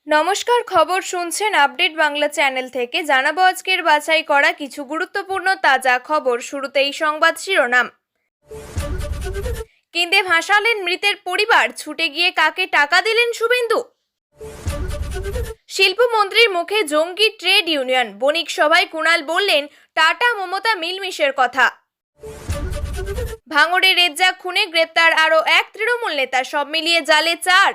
নমস্কার, খবর শুনছেন আপডেট বাংলা চ্যানেল থেকে। জানাবো আজকের বাছাই করা কিছু গুরুত্বপূর্ণ তাজা খবর। শুরুতেই সংবাদ শিরোনাম। কেঁদে ভাসালেন মৃতের পরিবার, ছুটে গিয়ে কাকে টাকা দিলেন শুভেন্দু। শিল্পমন্ত্রীর মুখে জঙ্গি ট্রেড ইউনিয়ন, বণিক সভায় কুণাল বললেন টাটা মমতা মিলমিশের কথা। ভাঙড়ে রেজ্জাক খুনে গ্রেপ্তার আরও এক তৃণমূল নেতা, সব মিলিয়ে জালে 4।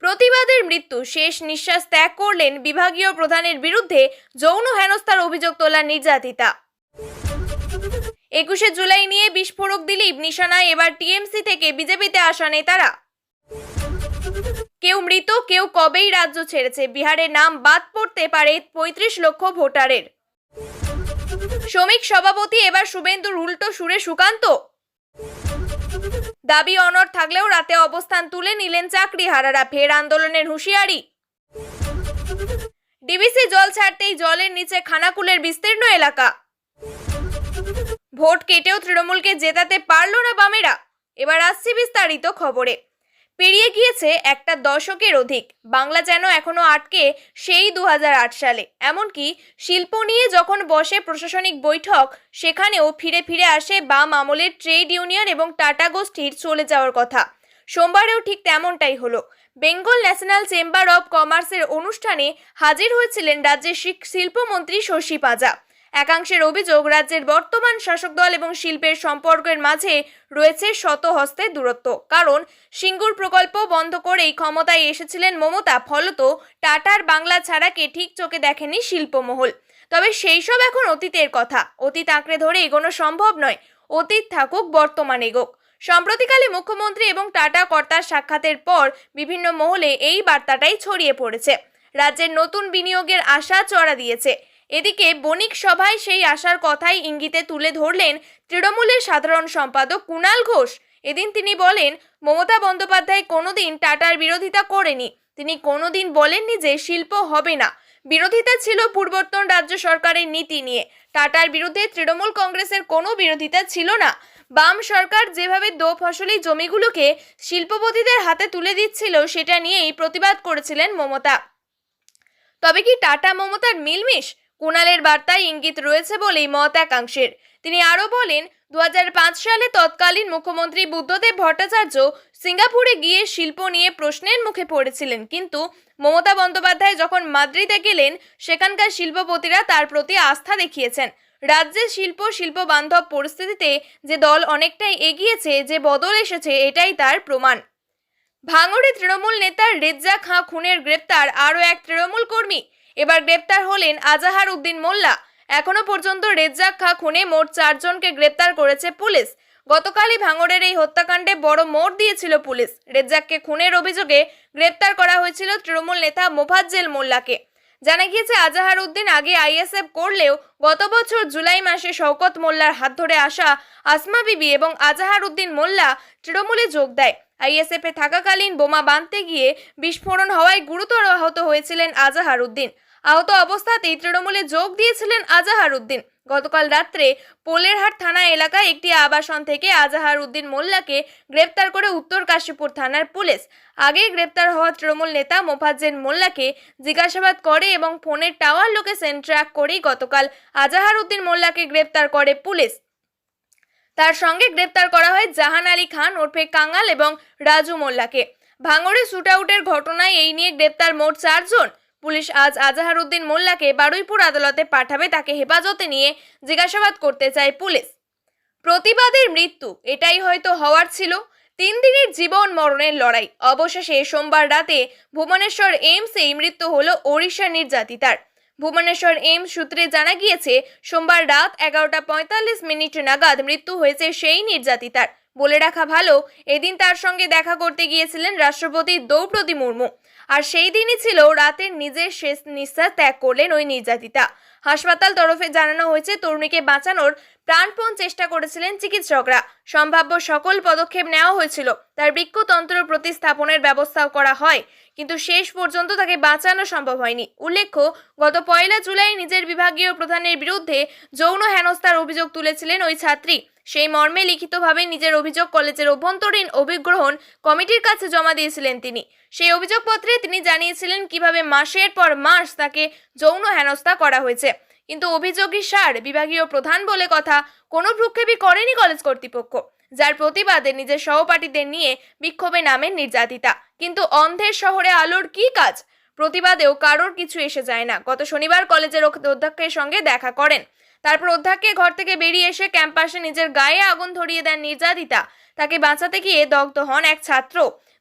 প্রতিবাদের মৃত্যু, শেষ নিঃশ্বাস ত্যাগ করলেন বিভাগীয় প্রধানের বিরুদ্ধে যৌন হেনস্থার অভিযোগ তোলা নির্যাতিতা। 21শে জুলাই নিয়ে বিস্ফোরক দিলীপ, নিশানায় এবার টিএমসি থেকে বিজেপিতে আসা নেতারা। কেউ মৃত, কেউ কবেই রাজ্য ছেড়েছে, বিহারের নাম বাদ পড়তে পারে 35 লক্ষ ভোটারের। শ্রমিক সভাপতি এবার শুভেন্দুর উল্টো সুরে সুকান্ত। দাবি অনড় থাকলেও রাতে অবস্থান তুলে নিলেন চাকরিহারারা, ফের আন্দোলনের হুঁশিয়ারি। ডিবিসি জল ছাড়তেই জলের নিচে খানাকুলের বিস্তীর্ণ এলাকা। ভোট কেটেও তৃণমূলকে জেতাতে পারল না বামেরা। এবার আসছি বিস্তারিত খবরে। পেরিয়ে গিয়েছে একটা দশকের অধিক, বাংলা যেন এখনো আটকে সেই 2008 সালে। এমনকি শিল্প নিয়ে যখন বসে প্রশাসনিক বৈঠক, সেখানেও ফিরে ফিরে আসে বাম আমলের ট্রেড ইউনিয়ন এবং টাটা গোষ্ঠীর চলে যাওয়ার কথা। সোমবারেও ঠিক তেমনটাই হলো। বেঙ্গল ন্যাশনাল চেম্বার অব কমার্সের অনুষ্ঠানে হাজির হয়েছিলেন রাজ্যের শিল্পমন্ত্রী শশী পাঁজা। একাংশের অভিযোগ, রাজ্যের বর্তমান শাসক দল এবং শিল্পের সম্পর্কের মাঝে রয়েছে শত হস্তের দূরত্ব। কারণ সিঙ্গুর প্রকল্প বন্ধ করেই ক্ষমতায় এসেছিলেন মমতা, ফলত টাটার বাংলা ছাড়াকে ঠিক চোখে দেখেনি শিল্পমহল। তবে সেই সব এখন অতীতের কথা। অতীত আঁকড়ে ধরে এগোনো সম্ভব নয়, অতীত থাকুক, বর্তমান এগোক। সম্প্রতিকালে মুখ্যমন্ত্রী এবং টাটা কর্তার সাক্ষাতের পর বিভিন্ন মহলে এই বার্তাটাই ছড়িয়ে পড়েছে। রাজ্যের নতুন বিনিয়োগের আশা চড়া দিয়েছে। এদিকে বণিক সভায় সেই আশার কথাই ইঙ্গিতে তুলে ধরলেন তৃণমূলের সাধারণ সম্পাদক কুণাল ঘোষ। এদিন তিনি বলেন, মমতা বন্দ্যোপাধ্যায় কোনোদিন টাটার বিরোধিতা করেনি। তিনি কোনোদিন বলেননি যে শিল্প হবে না। বিরোধিতা ছিল পূর্বতন রাজ্য সরকারের নীতি নিয়ে। টাটার বিরুদ্ধে তৃণমূল কংগ্রেসের কোনো বিরোধিতা ছিল না। বাম সরকার যেভাবে দোফসলি জমিগুলোকে শিল্পপতিদের হাতে তুলে দিচ্ছিল, সেটা নিয়েই প্রতিবাদ করেছিলেন মমতা। তবে কি টাটা মমতার মিলমিশ? কুণালের বার্তায় ইঙ্গিত রয়েছে বলেই মত একাংশের। তিনি আরও বলেন, 2005 সালে তৎকালীন মুখ্যমন্ত্রী বুদ্ধদেব ভট্টাচার্য সিঙ্গাপুরে গিয়ে শিল্প নিয়ে প্রশ্নের মুখে পড়েছিলেন, কিন্তু মমতা বন্দ্যোপাধ্যায় যখন মাদ্রিদে গেলেন, সেখানকার শিল্পপতিরা তার প্রতি আস্থা দেখিয়েছেন। রাজ্যের শিল্প বান্ধব পরিস্থিতিতে যে দল অনেকটাই এগিয়েছে, যে বদল এসেছে, এটাই তার প্রমাণ। ভাঙড়ে তৃণমূল নেতার রেজ্জাক খুনের গ্রেপ্তার আরও এক তৃণমূল কর্মী। এবার গ্রেপ্তার হলেন আজাহার উদ্দিন মোল্লা। এখনো পর্যন্ত রেজ্জাক খুনে মোট 4 জনকে গ্রেপ্তার করেছে পুলিশ। গতকালই ভাঙড়ের এই হত্যাকাণ্ডে বড় মোড় দিয়েছিল পুলিশ। রেজ্জাককে খুনের অভিযোগে গ্রেপ্তার করা হয়েছিল তৃণমূল নেতা মোফাজ্জেল মোল্লাকে। জানা গিয়েছে, আজাহার উদ্দিন আগে আইএসএফ করলেও গত বছর জুলাই মাসে শওকত মোল্লার হাত ধরে আসা আসমা বিবি এবং আজাহার উদ্দিন মোল্লা তৃণমূলে যোগ দেয়। আইএসএফে থাকাকালীন বোমা বাঁধতে গিয়ে বিস্ফোরণ হওয়ায় গুরুতর আহত হয়েছিলেন আজাহার উদ্দিন। আহত অবস্থাতেই তৃণমূলে যোগ দিয়েছিলেন আজাহার উদ্দিন। গতকাল রাত্রে পোলেরহাট থানা এলাকায় একটি আবাসন থেকে আজাহার উদ্দিন মোল্লাকে গ্রেপ্তার করে উত্তর কাশীপুর থানার পুলিশ। আগে গ্রেপ্তার হওয়া তৃণমূল নেতা মোফাজ্জেল মোল্লাকে জিজ্ঞাসাবাদ করে এবং ফোনের টাওয়ার লোকেশন ট্র্যাক করেই গতকাল আজাহার উদ্দিন মোল্লাকে গ্রেপ্তার করে পুলিশ। তার সঙ্গে গ্রেপ্তার করা হয় জাহান আলী খান ওরফে কাঙ্গাল এবং রাজু মোল্লাকে। ভাঙড়ে শুটআউটের ঘটনায় এই নিয়ে গ্রেপ্তার মোট 4 জন। পুলিশ আজ আজাহার উদ্দিন মোল্লাকে বারুইপুর আদালতে পাঠাবে। তাকে হেফাজতে নিয়ে জিজ্ঞাসাবাদ করতে চায় পুলিশ। প্রতিবাদের মৃত্যু, এটাই হয়তো হওয়ার ছিল। 3 দিনের জীবন মরণের লড়াই। অবশেষে সোমবার রাতে ভুবনেশ্বর এইমসেই মৃত্যু হলো ওড়িশা নির্যাতিতার। ভুবনেশ্বর এইমস সূত্রে জানা গিয়েছে, সোমবার রাত 11:45 নাগাদ মৃত্যু হয়েছে সেই নির্যাতিতার। বলে রাখা ভালো, এদিন তার সঙ্গে দেখা করতে গিয়েছিলেন রাষ্ট্রপতি দ্রৌপদী মুর্মু। আর সেই দিনই ছিল রাতের নিজের শেষ নিঃশ্বাস ত্যাগ করলেন ওই নির্যাতিতা। হাসপাতাল তরফে জানানো হয়েছে, তরুণীকে বাঁচানোর প্রাণপণ চেষ্টা করেছিলেন চিকিৎসকরা। সম্ভাব্য সকল পদক্ষেপ নেওয়া হয়েছিল। তার বৃক্কতন্ত্র প্রতিস্থাপনের ব্যবস্থাও করা হয়, কিন্তু শেষ পর্যন্ত তাকে বাঁচানো সম্ভব হয়নি। উল্লেখ্য, গত 1 জুলাই নিজের বিভাগীয় প্রধানের বিরুদ্ধে যৌন হেনস্থার অভিযোগ তুলেছিলেন ওই ছাত্রী। সেই মর্মে লিখিতভাবে নিজের অভিযোগ কলেজের অভ্যন্তরীণ অভিগ্রহণ কমিটির কাছে জমা দিয়েছিলেন তিনি। সেই অভিযোগপত্রে তিনি জানিয়েছিলেন কিভাবে মাসের পর মাস তাকে যৌন হেনস্থা করা হয়েছে। কিন্তু অভিযোগী সার বিভাগীয় প্রধান বলে কথা, কোনো ভ্রুক্ষেপই করেনি কলেজ কর্তৃপক্ষ, যার প্রতিবাদে নিজের সহপাঠীদের নিয়ে বিক্ষোভে নামেন নির্যাতিতা। কিন্তু অন্ধের শহরে আলোর কি কাজ? প্রতিবাদেও কারোর কিছু এসে যায় না। গত শনিবার কলেজের অধ্যক্ষের সঙ্গে দেখা করেন, তারপর অধ্যক্ষের ঘর থেকে বেরিয়ে এসে ক্যাম্পাসে নিজের গায়ে আগুন ধরিয়ে দেন নির্যাতিতা। তাকে বাঁচাতে গিয়ে দগ্ধ হন এক ছাত্র।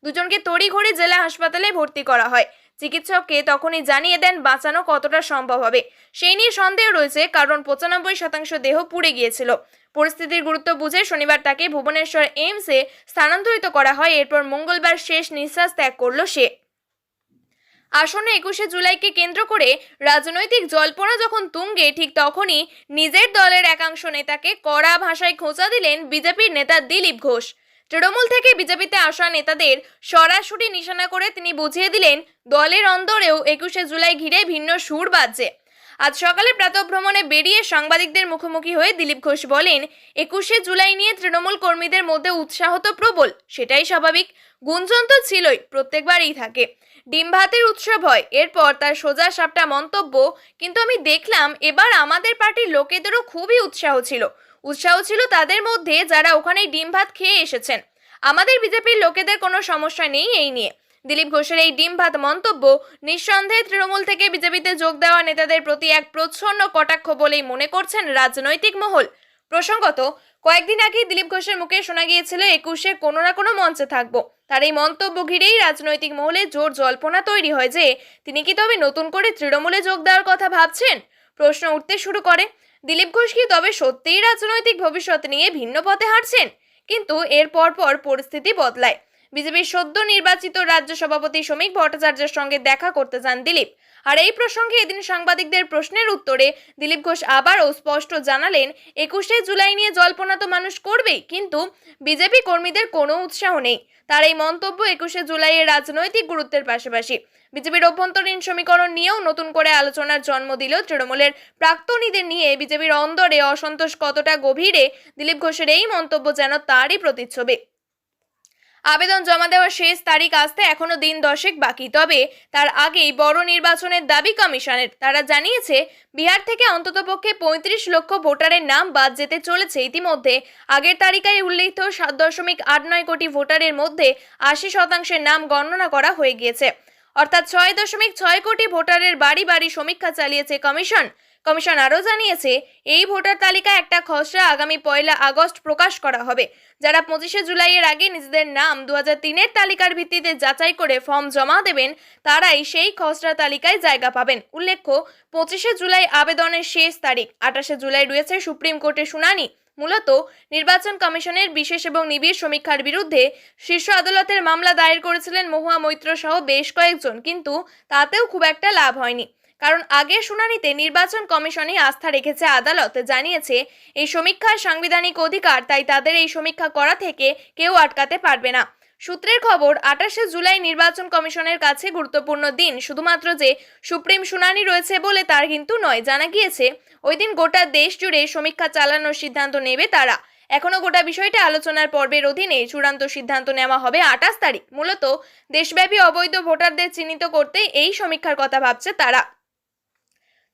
দুজনকে তড়িঘড়ি জেলা হাসপাতালে ভর্তি করা হয়। চিকিৎসককে তখনই জানিয়ে দেন বাঁচানো কতটা সম্ভব হবে সেই নিয়ে সন্দেহ রয়েছে, কারণ 95% দেহ পুড়ে গিয়েছিল। পরিস্থিতির গুরুত্ব বুঝে শনিবার তাকে ভুবনেশ্বর এইমসে স্থানান্তরিত করা হয়। এরপর মঙ্গলবার শেষ নিঃশ্বাস ত্যাগ করল সে। আসন্ন 21শে জুলাইকে কেন্দ্র করে রাজনৈতিক জল্পনা যখন তুঙ্গে, ঠিক তখনই নিজের দলের একাংশ নেতাকে কড়া ভাষায় খোঁচা দিলেন বিজেপির নেতা দিলীপ ঘোষ। তৃণমূল থেকে বিজেপিতে আসা নেতাদের সরাসরি নিশানা করে তিনি বুঝিয়ে দিলেন দলের অন্দরেও 21শে জুলাই ঘিরে ভিন্ন সুর বাজছে। আজ সকালে প্রাতঃভ্রমণে বেরিয়ে সাংবাদিকদের মুখোমুখি হয়ে দিলীপ ঘোষ বলেন, 21শে জুলাই নিয়ে তৃণমূল কর্মীদের মধ্যে উৎসাহ তো প্রবল, সেটাই স্বাভাবিক। গুঞ্জন তো ছিলই, প্রত্যেকবারই থাকে। ডিম ভাতের উৎসব হয়। এরপর তার সোজা সাপটা মন্তব্য, কিন্তু আমি দেখলাম এবার আমাদের পার্টির লোকেদেরও খুবই উৎসাহ ছিল তাদের মধ্যে যারা ওখানে ডিম ভাত খেয়ে এসেছেন। আমাদের বিজেপির লোকেদের কোনো সমস্যা নেই এই নিয়ে। দিলীপ ঘোষের এই ডিম ভাত মন্তব্য নিঃসন্দেহে তৃণমূল থেকে বিজেপিতে যোগ দেওয়া নেতাদের প্রতি এক প্রচ্ছন্ন কটাক্ষ বলেই মনে করছেন রাজনৈতিক মহল। প্রসঙ্গত, কয়েকদিন আগে দিলীপ ঘোষের মুখে শোনা গিয়েছিল 21শে কোনো না কোনো মঞ্চে থাকবো। তার এই মন্তব্য ঘিরেই রাজনৈতিক মহলে জোর জল্পনা তৈরি হয় যে তিনি কি তবে নতুন করে তৃণমূলে যোগ দেওয়ার কথা ভাবছেন। প্রশ্ন উঠতে শুরু করে, দিলীপ ঘোষ কি তবে সত্যিই রাজনৈতিক ভবিষ্যৎ নিয়ে ভিন্ন পথে হাঁটছেন? কিন্তু এর পরপর পরিস্থিতি বদলায়। বিজেপির সদ্য নির্বাচিত রাজ্য সভাপতি শ্রমিক ভট্টাচার্যের সঙ্গে দেখা করতে যান দিলীপ। আর এই প্রসঙ্গে এদিন সাংবাদিকদের প্রশ্নের উত্তরে দিলীপ ঘোষ আবারও স্পষ্ট জানালেন, 21শে জুলাই নিয়ে জল্পনা তো মানুষ করবেই, কিন্তু বিজেপি কর্মীদের কোনো উৎসাহ নেই। তার এই মন্তব্য 21শে জুলাইয়ের রাজনৈতিক গুরুত্বের পাশাপাশি বিজেপির অভ্যন্তরীণ সমীকরণ নিয়েও নতুন করে আলোচনার জন্ম দিল। তৃণমূলের প্রাক্তনীদের নিয়ে বিজেপির অন্দরে অসন্তোষ কতটা গভীরে, দিলীপ ঘোষের এই মন্তব্য যেন তারই প্রতিচ্ছবি। আবেদন জমা দেওয়ার শেষ তারিখ আসতে এখনো দিন 10 বাকি। তবে তার আগেই বড় নির্বাচনের দাবি কমিশনের। তারা জানিয়েছে বিহার থেকে অন্ততপক্ষে 35 লক্ষ ভোটারের নাম বাদ যেতে চলেছে। ইতিমধ্যে আগের তালিকায় উল্লেখিত 7.89 কোটি ভোটারের মধ্যে 80% নাম গণনা করা হয়ে গিয়েছে। অর্থাৎ 6.6 কোটি ভোটারের বাড়ি বাড়ি সমীক্ষা চালিয়েছে কমিশন। কমিশন আরও জানিয়েছে এই ভোটার তালিকা একটা খসড়া আগামী 1 আগস্ট প্রকাশ করা হবে। যারা 25শে জুলাইয়ের আগে নিজেদের নাম 2003-এর তালিকার ভিত্তিতে যাচাই করে ফর্ম জমা দেবেন, তারাই সেই খসড়া তালিকায় জায়গা পাবেন। উল্লেখ্য, 25শে জুলাই আবেদনের শেষ তারিখ। 28শে জুলাই রয়েছে সুপ্রিম কোর্টে শুনানি। মূলত নির্বাচন কমিশনের বিশেষ এবং নিবিড় সমীক্ষার বিরুদ্ধে শীর্ষ আদালতের মামলা দায়ের করেছিলেন মহুয়া মৈত্র সহ বেশ কয়েকজন, কিন্তু তাতেও খুব একটা লাভ হয়নি। কারণ আগের শুনানিতে নির্বাচন কমিশনে আস্থা রেখেছে আদালত। জানিয়েছে এই সমীক্ষার সাংবিধানিক অধিকার, তাই তাদের এই সমীক্ষা করা থেকে কেউ আটকাতে পারবে না। সূত্রের খবর, 28শে জুলাই নির্বাচন কমিশনের কাছে গুরুত্বপূর্ণ দিন। শুধুমাত্র যে সুপ্রিম শুনানি রয়েছে বলে তার কিন্তু নয়। জানা গিয়েছে ওই দিন গোটা দেশ জুড়ে সমীক্ষা চালানোর সিদ্ধান্ত নেবে তারা। এখনো গোটা বিষয়টা আলোচনার পর্বের অধীনে। চূড়ান্ত সিদ্ধান্ত নেওয়া হবে 28 তারিখ। মূলত দেশব্যাপী অবৈধ ভোটারদের চিহ্নিত করতে এই সমীক্ষার কথা ভাবছে তারা।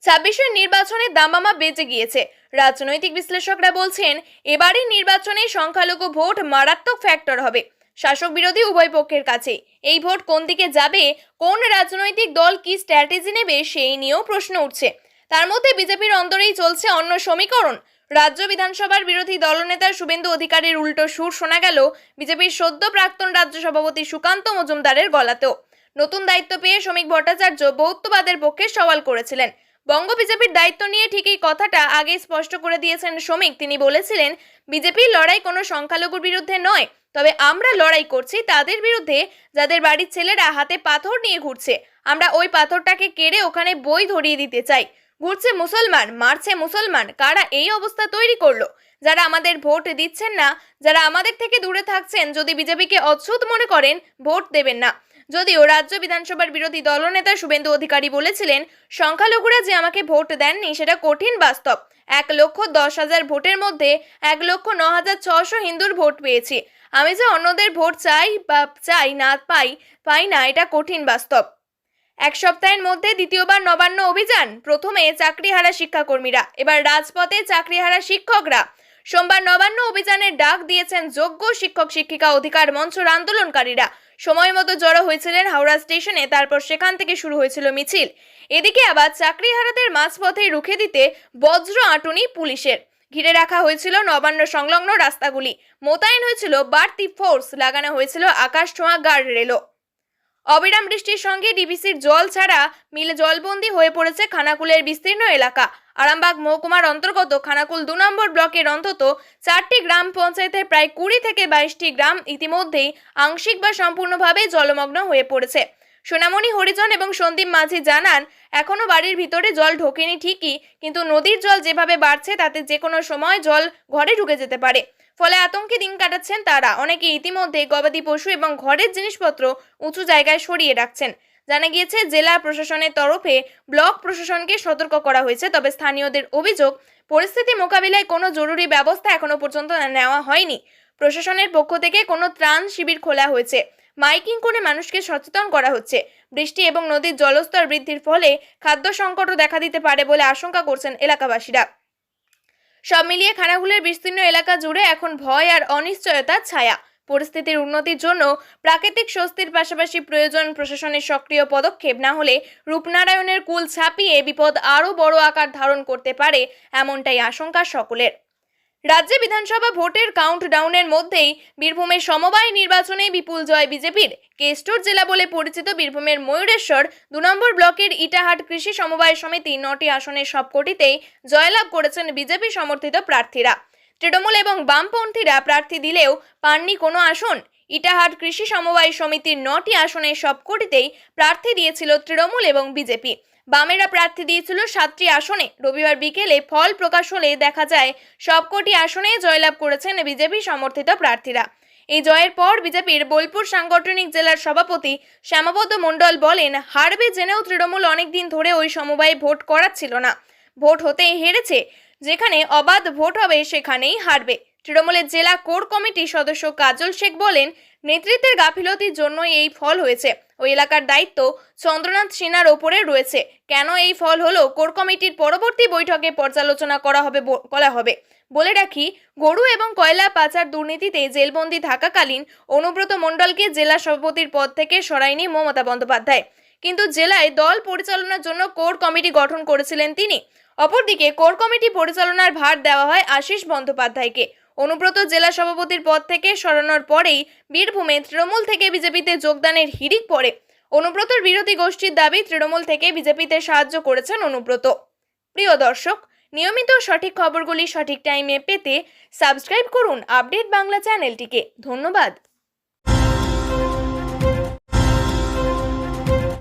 26এর নির্বাচনে দামামা বেজে গিয়েছে। রাজনৈতিক বিশ্লেষকরা বলছেন এবারের নির্বাচনে সংখ্যালঘু ভোট মারাত্মক ফ্যাক্টর হবে শাসক বিরোধী উভয় পক্ষের কাছে। এই ভোট কোন দিকে যাবে, কোন রাজনৈতিক দল কি স্ট্র্যাটেজি নেবে, সেই নিয়েও প্রশ্ন উঠছে। তার মধ্যে বিজেপির অন্দরেই চলছে অন্য সমীকরণ। রাজ্য বিধানসভার বিরোধী দলনেতা শুভেন্দু অধিকারীর উল্টো সুর শোনা গেল বিজেপির সদ্য প্রাক্তন রাজ্য সভাপতি সুকান্ত মজুমদারের গলাতেও। নতুন দায়িত্ব পেয়ে শ্রমিক ভট্টাচার্য বহুত্ববাদের পক্ষে সওয়াল করেছিলেন। বঙ্গ বিজেপির দায়িত্ব নিয়ে ঠিক এই কথাটা আগেই স্পষ্ট করে দিয়েছেন শ্রমিক। তিনি বলেছিলেন, বিজেপির লড়াই কোনো সংখ্যালঘুর বিরুদ্ধে নয়, তবে আমরা লড়াই করছি তাদের বিরুদ্ধে যাদের বাড়ির ছেলেরা হাতে পাথর নিয়ে ঘুরছে। আমরা ওই পাথরটাকে কেড়ে ওখানে বই ধরিয়ে দিতে চাই। ঘুরছে মুসলমান, মারছে মুসলমান। কারা এই অবস্থা তৈরি করলো? যারা আমাদের ভোট দিচ্ছেন না, যারা আমাদের থেকে দূরে থাকছেন, যদি বিজেপিকে অচ্ছুত মনে করেন, ভোট দেবেন না। যদিও রাজ্য বিধানসভার বিরোধী দলনেতা শুভেন্দু অধিকারী বলেছিলেন, সংখ্যালঘুরা যে আমাকে ভোট দেননি সেটা কঠিন বাস্তব। 1,10,000 ভোটের মধ্যে 1,09,600 হিন্দুর ভোট পেয়েছি। আমি যে অন্যদের ভোট চাই বা চাই না পাই না, এটা কঠিন বাস্তব। এক সপ্তাহের মধ্যে দ্বিতীয়বার নবান্ন অভিযান। প্রথমে চাকরিহারা শিক্ষাকর্মীরা, এবার রাজপথে চাকরিহারা শিক্ষকরা। সোমবার নবান্ন অভিযানের ডাক দিয়েছেন যোগ্য শিক্ষক শিক্ষিকা অধিকার মঞ্চের আন্দোলনকারীরা। সময় মতো জড়ো হয়েছিলেন হাওড়া স্টেশনে, তারপর সেখান থেকে শুরু হয়েছিল মিছিল। এদিকে আবার চাকরিহারাদের মাঝপথে রুখে দিতে বজ্র আঁটুনি পুলিশের। ঘিরে রাখা হয়েছিল নবান্ন সংলগ্ন রাস্তাগুলি, মোতায়েন হয়েছিল বাড়তি ফোর্স, লাগানো হয়েছিল আকাশ ছোঁয়া গার্ড রেলও। অবিরাম বৃষ্টির সঙ্গে ডিবিসির জল ছাড়া মিলে জলবন্দী হয়ে পড়েছে খানাকুলের বিস্তীর্ণ এলাকা। আরামবাগ মহকুমার অন্তর্গত খানাকুল 2 নম্বর ব্লকের অন্তত 4টি গ্রাম পঞ্চায়েতের প্রায় 20 থেকে 22টি গ্রাম ইতিমধ্যেই আংশিক বা সম্পূর্ণভাবে জলমগ্ন হয়ে পড়েছে। সোনামণি হরিজন এবং সন্দীপ মাঝি জানান, এখনো বাড়ির ভিতরে জল ঢোকেনি ঠিকই, কিন্তু নদীর জল যেভাবে বাড়ছে তাতে যে কোনো সময় জল ঘরে ঢুকে যেতে পারে। ফলে আতঙ্কে দিন কাটাচ্ছেন তারা। অনেকে ইতিমধ্যে গবাদি পশু এবং ঘরের জিনিসপত্র উঁচু জায়গায় সরিয়ে রাখছেন। জানা গিয়েছে, জেলা প্রশাসনের তরফে ব্লক প্রশাসনকে সতর্ক করা হয়েছে। তবে স্থানীয়দের অভিযোগ, পরিস্থিতি মোকাবিলায় কোনো জরুরি ব্যবস্থা এখনো পর্যন্ত নেওয়া হয়নি। প্রশাসনের পক্ষ থেকে কোনো ত্রাণ শিবির খোলা হয়েছে, মাইকিং করে মানুষকে সচেতন করা হচ্ছে। বৃষ্টি এবং নদীর জলস্তর বৃদ্ধির ফলে খাদ্য সংকটও দেখা দিতে পারে বলে আশঙ্কা করছেন এলাকাবাসীরা। সব মিলিয়ে খানাকুলের বিস্তীর্ণ এলাকা জুড়ে এখন ভয় আর অনিশ্চয়তার ছায়া। পরিস্থিতির উন্নতির জন্য প্রাকৃতিক স্বস্তির পাশাপাশি প্রয়োজন প্রশাসনের সক্রিয় পদক্ষেপ, না হলে রূপনারায়ণের কুল ছাপিয়ে বিপদ আরও বড় আকার ধারণ করতে পারে, এমনটাই আশঙ্কা সকলের। রাজ্যে বিধানসভা ভোটের কাউন্টডাউনের মধ্যেই বীরভূমের সমবায় নির্বাচনে বিপুল জয় বিজেপির। কেষ্টর জেলা বলে পরিচিত বীরভূমের ময়ূরেশ্বর 2 নম্বর ব্লকের ইটাহাট কৃষি সমবায় সমিতি 9টি আসনের সবকটিতেই জয়লাভ করেছেন বিজেপি সমর্থিত প্রার্থীরা। তৃণমূল এবং বামপন্থীরা প্রার্থী দিলেও পাননি কোনো আসন। ইটাহাট কৃষি সমবায় সমিতির 9টি আসনের সবকটিতেই প্রার্থী দিয়েছিল তৃণমূল এবং বিজেপি। বামেরা প্রার্থী দিয়েছিল 7টি আসনে। রবিবার বিকেলে ফল প্রকাশ হলে দেখা যায় সবকটি আসনে জয়লাভ করেছেন বিজেপি সমর্থিত প্রার্থীরা। এই জয়ের পর বিজেপির বোলপুর সাংগঠনিক জেলার সভাপতি শ্যামাপদ মণ্ডল বলেন, হারবে জেনেও তৃণমূল অনেকদিন ধরে ওই সমবায়ে ভোট করাচ্ছিল না। ভোট হতেই হেরেছে। যেখানে অবাধ ভোট হবে সেখানেই হারবে। তৃণমূলের জেলা কোর কমিটির সদস্য কাজল শেখ বলেন, নেতৃত্বের গাফিলতির জন্যই এই ফল হয়েছে। ওই এলাকার দায়িত্ব চন্দ্রনাথ সিনহার ওপরে রয়েছে। কেন এই ফল হলো, কোর কমিটির পরবর্তী বৈঠকে পর্যালোচনা করা হবে। বলে রাখি, গরু এবং কয়লা পাচার দুর্নীতিতে জেলবন্দি থাকাকালীন অনুব্রত মণ্ডলকে জেলা সভাপতির পদ থেকে সরায়নি মমতা বন্দ্যোপাধ্যায়, কিন্তু জেলায় দল পরিচালনার জন্য কোর কমিটি গঠন করেছিলেন তিনি। অপরদিকে কোর কমিটি পরিচালনার ভার দেওয়া হয় আশিস বন্দ্যোপাধ্যায়কে। অনুব্রত জেলা সভাপতির পদ থেকে সরানোর পরেই বীরভূমে তৃণমূল থেকে বিজেপিতে যোগদানের হিড়িক পড়ে। অনুব্রতর বিরোধী গোষ্ঠীর দাবি, তৃণমূল থেকে বিজেপিতে সাহায্য করেছেন অনুব্রত। প্রিয় দর্শক, নিয়মিত সঠিক খবরগুলি সঠিক টাইমে পেতে সাবস্ক্রাইব করুন আপডেট বাংলা চ্যানেলটিকে। ধন্যবাদ।